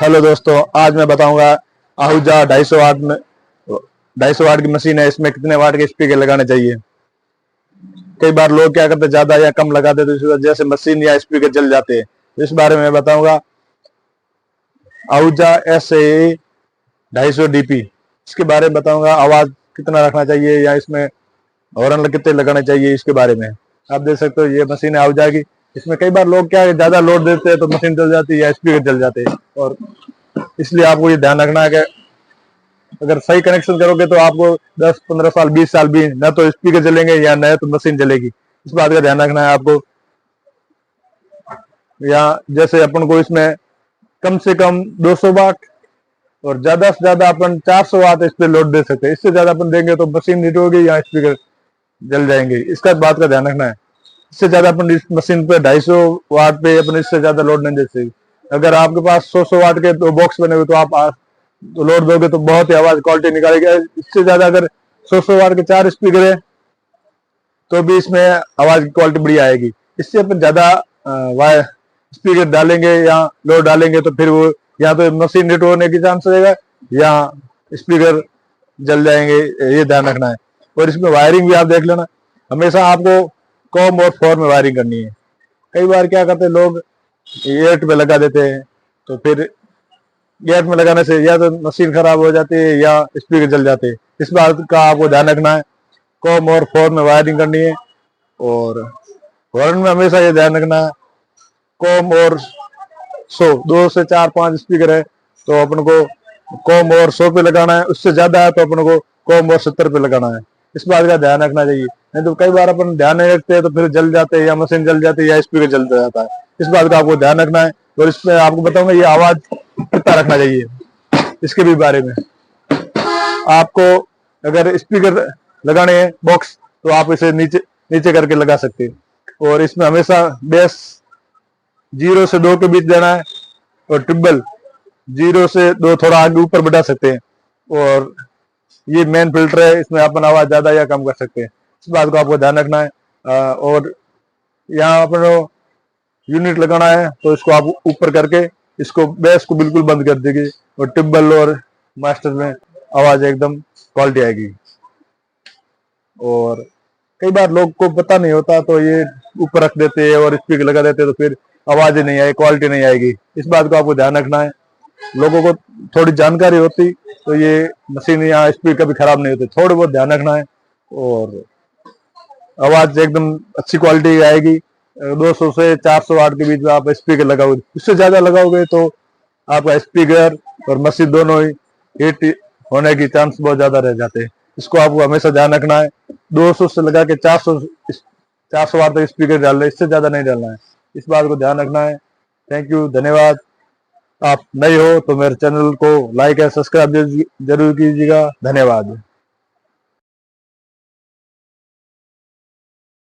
Hello दोस्तों, आज मैं बताऊंगा आहूजा 250 वाट की मशीन है। इसमें कितने वाट के स्पीकर लगाने चाहिए। कई बार लोग क्या करते, ज्यादा या कम लगाते तो इस वजह से मशीन या स्पीकर जल जाते हैं। इस बारे में मैं बताऊंगा। आहूजा SA 250 DP, इसके बारे में बताऊंगा। आवाज कितना रखना चाहिए या इसमें हॉर्न कितने लगाने चाहिए, इसके बारे में। आप देख सकते हो ये मशीन है आहूजा की। इसमें कई बार लोग क्या है, ज्यादा लोड देते हैं तो मशीन जल जाती है या स्पीकर जल जाते हैं। और इसलिए आपको ये ध्यान रखना है कि अगर सही कनेक्शन करोगे तो आपको 10-15 साल 20 साल भी न तो स्पीकर जलेंगे या न तो मशीन जलेगी। इस बात का ध्यान रखना है आपको। या जैसे अपन को इसमें कम से कम 200 वाट और ज्यादा से ज्यादा अपन 400 वाट इस पे लोड दे सकते हैं। इससे ज्यादा अपन देंगे तो मशीन हिट होगी या स्पीकर जल जाएंगे। इसका बात का ध्यान रखना है। इससे ज्यादा अपन इस मशीन पे 250 वाट पे अपन इससे ज्यादा लोड नहीं दे सकते। अगर आपके पास 100-100 वाट के दो बॉक्स बने हुए तो आप तो लोड दोगे तो बहुत ही आवाज क्वालिटी निकालेगी। इससे ज्यादा अगर 100-100 वाट के 4 स्पीकर है तो भी इसमें आवाज की क्वालिटी बढ़िया आएगी। इससे अपन ज्यादा स्पीकर डालेंगे या लोड डालेंगे तो फिर वो या तो मशीन हिट होने की चांस रहेगा या स्पीकर जल जाएंगे। ये ध्यान रखना है। और इसमें वायरिंग भी आप देख लेना, हमेशा आपको कॉम और फोर में वायरिंग करनी है। कई बार क्या करते हैं लोग, एट में लगा देते हैं तो फिर गेट में लगाने से या तो मशीन खराब हो जाती है या स्पीकर जल जाते हैं। इस बात का आपको ध्यान रखना है। कॉम और फोर में वायरिंग करनी है। और हॉर्न में हमेशा ये ध्यान रखना है, कॉम और 100, 2 से 4-5 स्पीकर है तो अपन को कॉम और 100 पे लगाना है। उससे ज्यादा है तो अपन को कॉम और 70 पे लगाना है। इस बात का ध्यान रखना चाहिए। नहीं तो कई बार अपन ध्यान नहीं रखते हैं तो फिर जल जाते हैं या मशीन जल जाती है या स्पीकर जल जाता है। इस बात का आपको ध्यान रखना है। और इसमें आपको बताऊंगा ये आवाज कितना रखना चाहिए, इसके भी बारे में। आपको अगर स्पीकर लगाने हैं बॉक्स तो आप इसे नीचे नीचे करके लगा सकते हैं। और इसमें हमेशा बेस 0 से 2 के बीच देना है और ट्रिबल 0 से 2 थोड़ा आगे ऊपर बढ़ा सकते हैं। और ये मेन फिल्टर है, इसमें अपन आवाज ज्यादा या कम कर सकते हैं। इस बात को आपको ध्यान रखना है। और यहाँ अपन यूनिट लगाना है तो इसको आप ऊपर करके इसको बेस को बिल्कुल बंद कर देगी और टिब्बल और मास्टर में आवाज एकदम क्वालिटी आएगी। और कई बार लोग को पता नहीं होता तो ये ऊपर रख देते हैं और स्पीकर लगा देते हैं तो फिर आवाज नहीं आएगी, क्वालिटी नहीं आएगी। इस बात को आपको ध्यान रखना है। लोगों को थोड़ी जानकारी होती तो ये मशीन या स्पीकर भी खराब नहीं होते। थोड़ा बहुत ध्यान रखना है और आवाज एकदम अच्छी क्वालिटी आएगी। 200 से 400 वाट के बीच में आप स्पीकर लगाओगे। इससे ज्यादा लगाओगे तो आपका स्पीकर और मशीन दोनों ही हिट होने की चांस बहुत ज्यादा रह जाते हैं। इसको आपको हमेशा ध्यान रखना है। 200 से लगा के 400 वाट तक स्पीकर डालना है, इससे ज्यादा नहीं डालना है। इस बात को ध्यान रखना है। थैंक यू, धन्यवाद। आप नए हो तो मेरे चैनल को लाइक और सब्सक्राइब जरूर कीजिएगा। धन्यवाद।